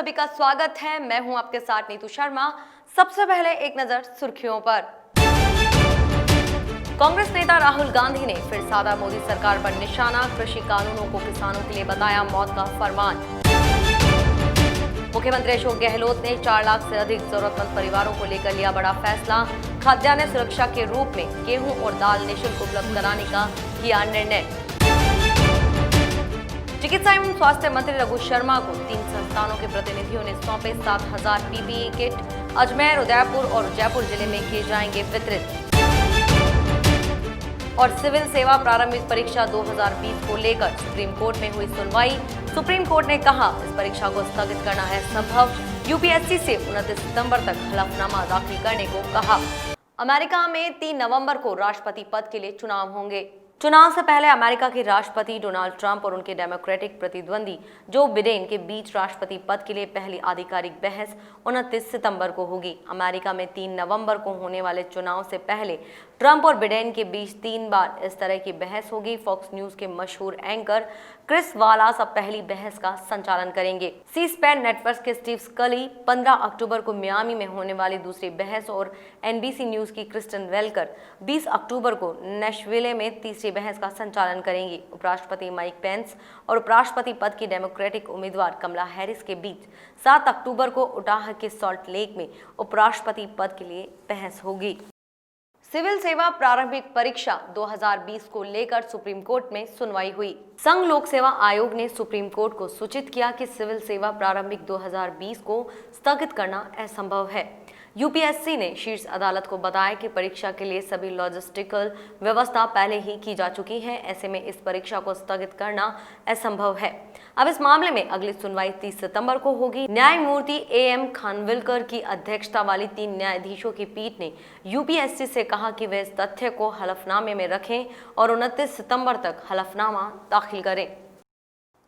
सभी का स्वागत है। मैं हूं आपके साथ नीतू शर्मा। सबसे पहले एक नजर सुर्खियों पर। कांग्रेस नेता राहुल गांधी ने फिर साधा मोदी सरकार पर निशाना। कृषि कानूनों को किसानों के लिए बताया मौत का फरमान। मुख्यमंत्री अशोक गहलोत ने 4 लाख से अधिक जरूरतमंद परिवारों को लेकर लिया बड़ा फैसला। खाद्यान्न सुरक्षा के रूप में गेहूं और दाल निःशुल्क उपलब्ध कराने का किया निर्णय। चिकित्सा एवं स्वास्थ्य मंत्री रघु शर्मा को 3 संस्थानों के प्रतिनिधियों ने सौंपे 7,000 पीपीई किट। अजमेर, उदयपुर और जयपुर जिले में किए जाएंगे वितरित। और सिविल सेवा प्रारंभिक परीक्षा 2020 को लेकर सुप्रीम कोर्ट में हुई सुनवाई। सुप्रीम कोर्ट ने कहा इस परीक्षा को स्थगित करना है संभव। यूपीएससी से 29 सितंबर तक हलफनामा दाखिल करने को कहा। अमेरिका में 3 नवंबर को राष्ट्रपति पद के लिए चुनाव होंगे। चुनाव से पहले अमेरिका के राष्ट्रपति डोनाल्ड ट्रंप और उनके डेमोक्रेटिक प्रतिद्वंदी जो बिडेन के बीच राष्ट्रपति पद के लिए पहली आधिकारिक बहस 29 सितंबर को होगी। अमेरिका में 3 नवंबर को होने वाले चुनाव से पहले ट्रंप और बिडेन के बीच 3 बार इस तरह की बहस होगी। फॉक्स न्यूज के मशहूर एंकर क्रिस वालास अब पहली बहस का संचालन करेंगे। सी स्पैन नेटवर्क के स्टीव स्कली 15 अक्टूबर को मियामी में होने वाली दूसरी बहस और एनबीसी न्यूज की क्रिस्टन वेलकर 20 अक्टूबर को नेशविले में तीसरी बहस का संचालन करेंगी। उपराष्ट्रपति माइक पेंस और उपराष्ट्रपति पद की डेमोक्रेटिक उम्मीदवार कमला हैरिस के बीच 7 अक्टूबर को उटाह के सॉल्ट लेक में उपराष्ट्रपति पद के लिए बहस होगी। सिविल सेवा प्रारंभिक परीक्षा 2020 को लेकर सुप्रीम कोर्ट में सुनवाई हुई। संघ लोक सेवा आयोग ने सुप्रीम कोर्ट को सूचित किया कि सिविल सेवा प्रारंभिक 2020 को स्थगित करना असंभव है। यूपीएससी ने शीर्ष अदालत को बताया कि परीक्षा के लिए सभी लॉजिस्टिकल व्यवस्था पहले ही की जा चुकी है। ऐसे में इस परीक्षा को स्थगित करना असंभव है। अब इस मामले में अगली सुनवाई 30 सितंबर को होगी। न्यायमूर्ति एएम खानविलकर की अध्यक्षता वाली 3 न्यायाधीशों की पीठ ने यूपीएससी से कहा कि वे इस तथ्य को हलफनामे में रखें और 29 सितंबर तक हलफनामा दाखिल करें।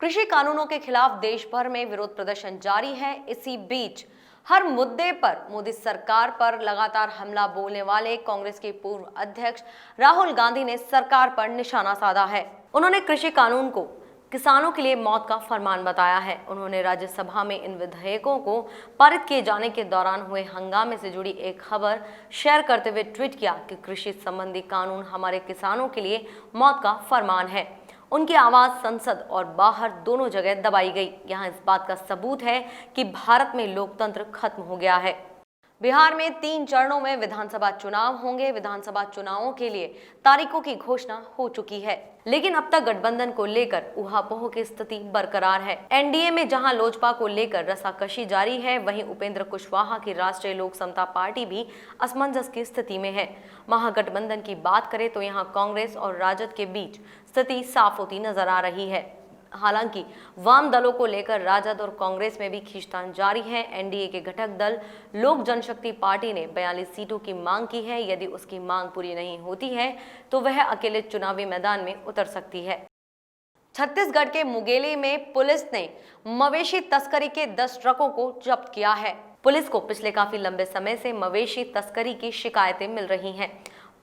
कृषि कानूनों के खिलाफ देश भर में विरोध प्रदर्शन जारी है। इसी बीच हर मुद्दे पर मोदी सरकार पर लगातार हमला बोलने वाले कांग्रेस के पूर्व अध्यक्ष राहुल गांधी ने सरकार पर निशाना साधा है। उन्होंने कृषि कानून को किसानों के लिए मौत का फरमान बताया है। उन्होंने राज्यसभा में इन विधेयकों को पारित किए जाने के दौरान हुए हंगामे से जुड़ी एक खबर शेयर करते हुए ट्वीट किया कि कृषि संबंधी कानून हमारे किसानों के लिए मौत का फरमान है। उनकी आवाज संसद और बाहर दोनों जगह दबाई गई। यहाँ इस बात का सबूत है कि भारत में लोकतंत्र खत्म हो गया है। बिहार में 3 चरणों में विधानसभा चुनाव होंगे। विधानसभा चुनावों के लिए तारीखों की घोषणा हो चुकी है, लेकिन अब तक गठबंधन को लेकर ऊहापोह की स्थिति बरकरार है। एनडीए में जहां लोजपा को लेकर रसाकशी जारी है, वहीं उपेंद्र कुशवाहा की राष्ट्रीय लोक समता पार्टी भी असमंजस की स्थिति में है। महागठबंधन की बात करें तो यहाँ कांग्रेस और राजद के बीच स्थिति साफ होती नजर आ रही है। हालांकि वाम दलों को लेकर राजद और कांग्रेस में भी खींचतान जारी है। एनडीए के घटक दल लोक जनशक्ति पार्टी ने 42 सीटों की मांग की है। यदि उसकी मांग पूरी नहीं होती है तो वह अकेले चुनावी मैदान में उतर सकती है। छत्तीसगढ़ के मुंगेली में पुलिस ने मवेशी तस्करी के 10 ट्रकों को जब्त किया है। पुलिस को पिछले काफी लंबे समय से मवेशी तस्करी की शिकायतें मिल रही हैं।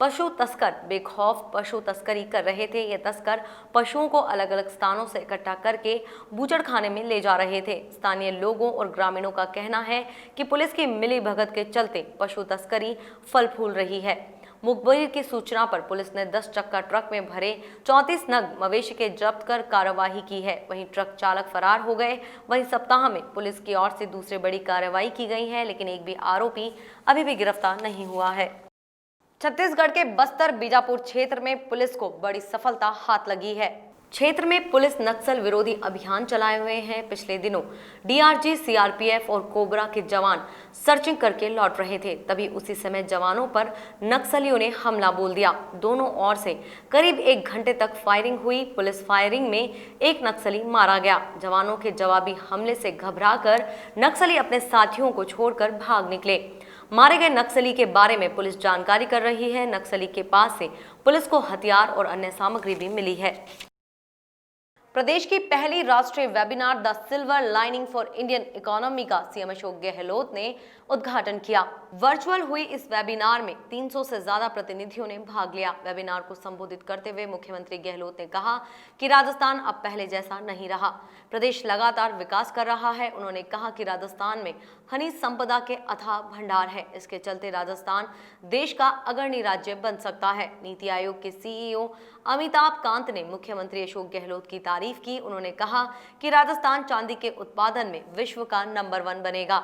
पशु तस्कर बेखौफ पशु तस्करी कर रहे थे। ये तस्कर पशुओं को अलग अलग स्थानों से इकट्ठा करके बूचड़खाने में ले जा रहे थे। स्थानीय लोगों और ग्रामीणों का कहना है कि पुलिस की मिली भगत के चलते पशु तस्करी फल फूल रही है। मुखबिर की सूचना पर पुलिस ने 10 चक्का ट्रक में भरे 34 नग मवेशी के जब्त कर कार्यवाही की है। वहीं ट्रक चालक फरार हो गए। वहीं सप्ताह में पुलिस की ओर से दूसरी बड़ी कार्रवाई की गई है, लेकिन एक भी आरोपी अभी भी गिरफ्तार नहीं हुआ है। छत्तीसगढ़ के बस्तर बीजापुर क्षेत्र में पुलिस को बड़ी सफलता हाथ लगी है। क्षेत्र में पुलिस नक्सल विरोधी अभियान चलाए हुए हैं। पिछले दिनों डीआरजी, सीआरपीएफ और कोबरा के जवान सर्चिंग करके लौट रहे थे, तभी उसी समय जवानों पर नक्सलियों ने हमला बोल दिया। दोनों ओर से करीब 1 घंटे तक फायरिंग हुई। पुलिस फायरिंग में एक नक्सली मारा गया। जवानों के जवाबी हमले से घबराकर नक्सली अपने साथियों को छोड़कर भाग निकले। मारे गए नक्सली के बारे में पुलिस जानकारी कर रही है। नक्सली के पास से पुलिस को हथियार और अन्य सामग्री भी मिली है। प्रदेश की पहली राष्ट्रीय webinar the silver lining for Indian economy का सीएम अशोक गहलोत ने उद्घाटन किया। वर्चुअल हुई इस वेबिनार में 300 से ज्यादा प्रतिनिधियों ने भाग लिया। वेबिनार को संबोधित करते हुए मुख्यमंत्री गहलोत ने कहा कि राजस्थान अब पहले जैसा नहीं रहा, प्रदेश लगातार विकास कर रहा है। उन्होंने कहा कि राजस्थान में खनिज संपदा के अथाह भंडार है, इसके चलते राजस्थान देश का अग्रणी राज्य बन सकता है। नीति आयोग के सीईओ अमिताभ कांत ने मुख्यमंत्री अशोक गहलोत की तारीफ की। उन्होंने कहा कि राजस्थान चांदी के उत्पादन में विश्व का नंबर 1 बनेगा।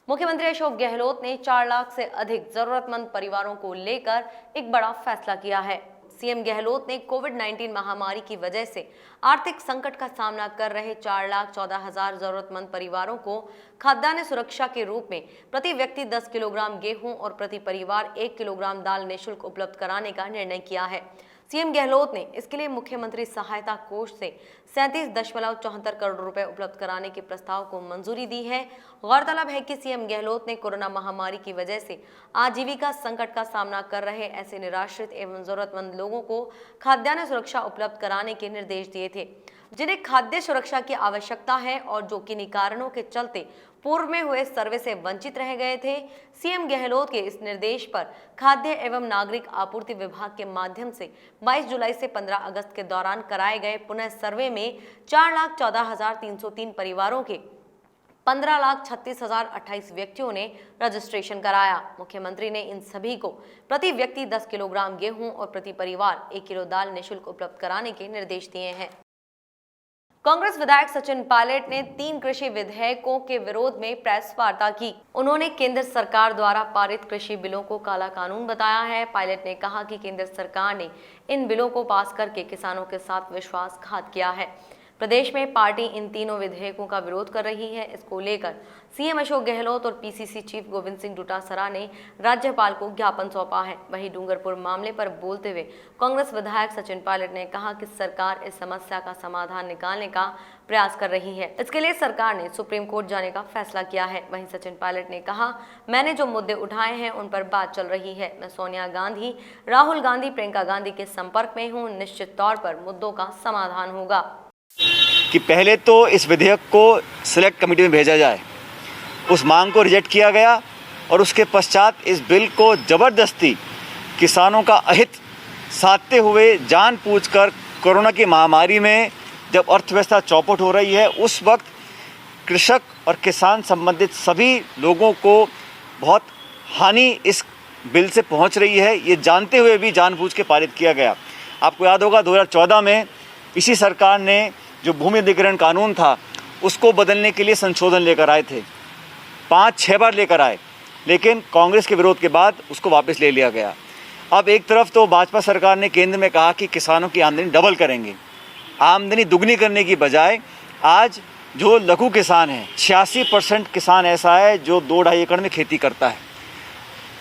मुख्यमंत्री अशोक गहलोत ने 4 लाख से अधिक जरूरतमंद परिवारों को लेकर एक बड़ा फैसला किया है। सीएम गहलोत ने कोविड-19 महामारी की वजह से आर्थिक संकट का सामना कर रहे 4,14,000 जरूरतमंद परिवारों को खाद्यान्न सुरक्षा के रूप में प्रति व्यक्ति 10 किलोग्राम गेहूं और प्रति परिवार 1 किलोग्राम दाल निःशुल्क उपलब्ध कराने का निर्णय किया है। सीएम गहलोत ने इसके लिए मुख्यमंत्री सहायता कोष से 37.74 करोड़ रुपए उपलब्ध कराने के प्रस्ताव को मंजूरी दी है। गौरतलब है कि सीएम गहलोत ने कोरोना महामारी की वजह से आजीविका संकट का सामना कर रहे ऐसे निराश्रित एवं जरूरतमंद लोगों को खाद्यान्न सुरक्षा उपलब्ध कराने के निर्देश दिए थे, जिन्हें खाद्य सुरक्षा की आवश्यकता है और जो किन्हीं कारणों के चलते पूर्व में हुए सर्वे से वंचित रह गए थे। सीएम गहलोत के इस निर्देश पर खाद्य एवं नागरिक आपूर्ति विभाग के माध्यम से 22 जुलाई से 15 अगस्त के दौरान कराए गए पुनः सर्वे में 4,14,303 परिवारों के 15,36,028 व्यक्तियों ने रजिस्ट्रेशन कराया। मुख्यमंत्री ने इन सभी को प्रति व्यक्ति 10 किलोग्राम गेहूं और प्रति परिवार 1 किलो दाल निःशुल्क उपलब्ध कराने के निर्देश दिए हैं। कांग्रेस विधायक सचिन पायलट ने 3 कृषि विधेयकों के विरोध में प्रेस वार्ता की। उन्होंने केंद्र सरकार द्वारा पारित कृषि बिलों को काला कानून बताया है। पायलट ने कहा कि केंद्र सरकार ने इन बिलों को पास करके किसानों के साथ विश्वासघात किया है। प्रदेश में पार्टी इन तीनों विधेयकों का विरोध कर रही है। इसको लेकर सीएम अशोक गहलोत और पीसीसी चीफ गोविंद सिंह डोटासरा ने राज्यपाल को ज्ञापन सौंपा है। वहीं डूंगरपुर मामले पर बोलते हुए कांग्रेस विधायक सचिन पायलट ने कहा कि सरकार इस समस्या का समाधान निकालने का प्रयास कर रही है। इसके लिए सरकार ने सुप्रीम कोर्ट जाने का फैसला किया है। वहीं सचिन पायलट ने कहा, मैंने जो मुद्दे उठाए हैं उन पर बात चल रही है। मैं सोनिया गांधी, राहुल गांधी, प्रियंका गांधी के संपर्क में हूँ। निश्चित तौर पर मुद्दों का समाधान होगा। कि पहले तो इस विधेयक को सिलेक्ट कमेटी में भेजा जाए, उस मांग को रिजेक्ट किया गया और उसके पश्चात इस बिल को ज़बरदस्ती किसानों का अहित साधते हुए जानबूझकर कोरोना की महामारी में जब अर्थव्यवस्था चौपट हो रही है, उस वक्त कृषक और किसान संबंधित सभी लोगों को बहुत हानि इस बिल से पहुंच रही है, ये जानते हुए भी जानबूझ के पारित किया गया। आपको याद होगा 2014 में इसी सरकार ने जो भूमि अधिग्रहण कानून था उसको बदलने के लिए संशोधन लेकर आए थे, 5-6 बार लेकर आए, लेकिन कांग्रेस के विरोध के बाद उसको वापस ले लिया गया। अब एक तरफ तो भाजपा सरकार ने केंद्र में कहा कि किसानों की आमदनी डबल करेंगे, आमदनी दुगनी करने की बजाय आज जो लघु किसान है 86% किसान ऐसा है जो 2-2.5 एकड़ में खेती करता है।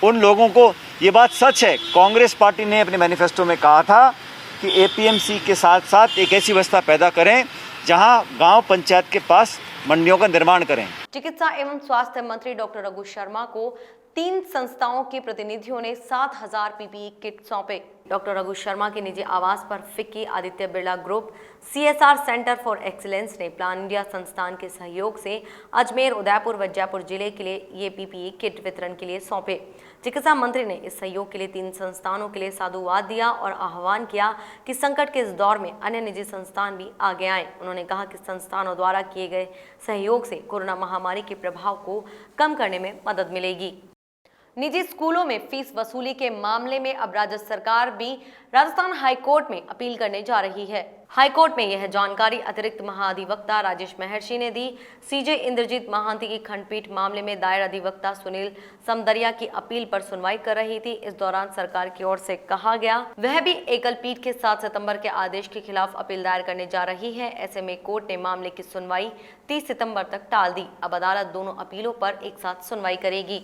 उन लोगों को ये बात सच है, कांग्रेस पार्टी ने अपने मैनिफेस्टो में कहा था कि एपीएमसी के साथ साथ एक ऐसी व्यवस्था पैदा करें जहां गांव पंचायत के पास मंडियों का निर्माण करें। चिकित्सा एवं स्वास्थ्य मंत्री डॉक्टर रघु शर्मा को 3 संस्थाओं के प्रतिनिधियों ने 7,000 पीपीई किट सौंपे। डॉक्टर रघु शर्मा के निजी आवास पर FICCI, Aditya Birla group, CSR centre for excellence ने प्लान इंडिया संस्थान के सहयोग से अजमेर, उदयपुर व जयपुर जिले के लिए ये पीपीई किट वितरण के लिए सौंपे। चिकित्सा मंत्री ने इस सहयोग के लिए 3 संस्थानों के लिए साधुवाद दिया और आह्वान किया कि संकट के इस दौर में अन्य निजी संस्थान भी आगे आएं। उन्होंने कहा कि संस्थानों द्वारा किए गए सहयोग से कोरोना महामारी के प्रभाव को कम करने में मदद मिलेगी। निजी स्कूलों में फीस वसूली के मामले में अब राज्य सरकार भी राजस्थान हाईकोर्ट में अपील करने जा रही है। हाईकोर्ट में यह जानकारी अतिरिक्त महाधिवक्ता राजेश महर्षि ने दी। सीजे इंद्रजीत महांती की खंडपीठ मामले में दायर अधिवक्ता सुनील समदरिया की अपील पर सुनवाई कर रही थी। इस दौरान सरकार की ओर से कहा गया वह भी एकल पीठ के 7 सितंबर के आदेश के खिलाफ अपील दायर करने जा रही है। ऐसे में कोर्ट ने मामले की सुनवाई 30 सितंबर तक टाल दी। अब अदालत दोनों अपीलों पर एक साथ सुनवाई करेगी।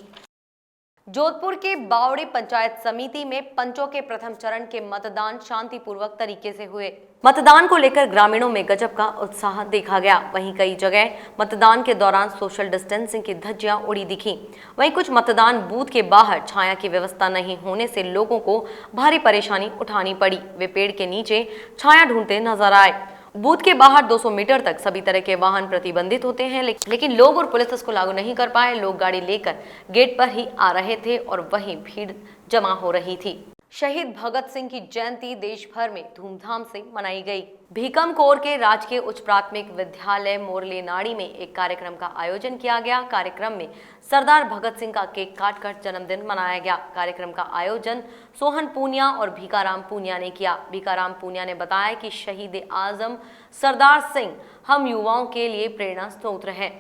जोधपुर के बावड़ी पंचायत समिति में पंचों के प्रथम चरण के मतदान शांतिपूर्वक तरीके से हुए। मतदान को लेकर ग्रामीणों में गजब का उत्साह देखा गया। वहीं कई जगह मतदान के दौरान सोशल डिस्टेंसिंग की धज्जियां उड़ी दिखी। वहीं कुछ मतदान बूथ के बाहर छाया की व्यवस्था नहीं होने से लोगों को भारी परेशानी उठानी पड़ी। वे पेड़ के नीचे छाया ढूंढते नजर आए। बूथ के बाहर 200 मीटर तक सभी तरह के वाहन प्रतिबंधित होते हैं, लेकिन लोग और पुलिस इसको लागू नहीं कर पाए। लोग गाड़ी लेकर गेट पर ही आ रहे थे और वहीं भीड़ जमा हो रही थी। शहीद भगत सिंह की जयंती देश भर में धूमधाम से मनाई गई। भीकमकोर के राजकीय उच्च प्राथमिक विद्यालय मोरलेनाड़ी में एक कार्यक्रम का आयोजन किया गया। कार्यक्रम में सरदार भगत सिंह का केक काटकर जन्मदिन मनाया गया। कार्यक्रम का आयोजन सोहन पूनिया और भीकाराम पूनिया ने किया। भीकाराम पूनिया ने बताया कि शहीद आजम सरदार सिंह हम युवाओं के लिए प्रेरणा स्रोत हैं।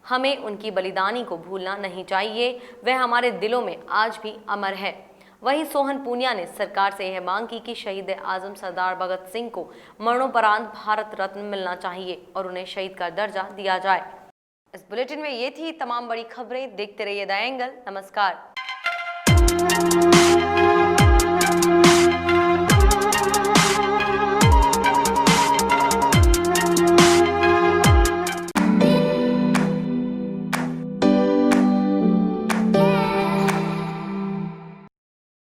हमें उनकी बलिदानी को भूलना नहीं चाहिए, वह हमारे दिलों में आज भी अमर है। वहीं सोहन पूनिया ने सरकार से यह मांग की कि शहीद आजम सरदार भगत सिंह को मरणोपरांत भारत रत्न मिलना चाहिए और उन्हें शहीद का दर्जा दिया जाए। इस बुलेटिन में ये थी तमाम बड़ी खबरें। देखते रहिए द एंगल। नमस्कार।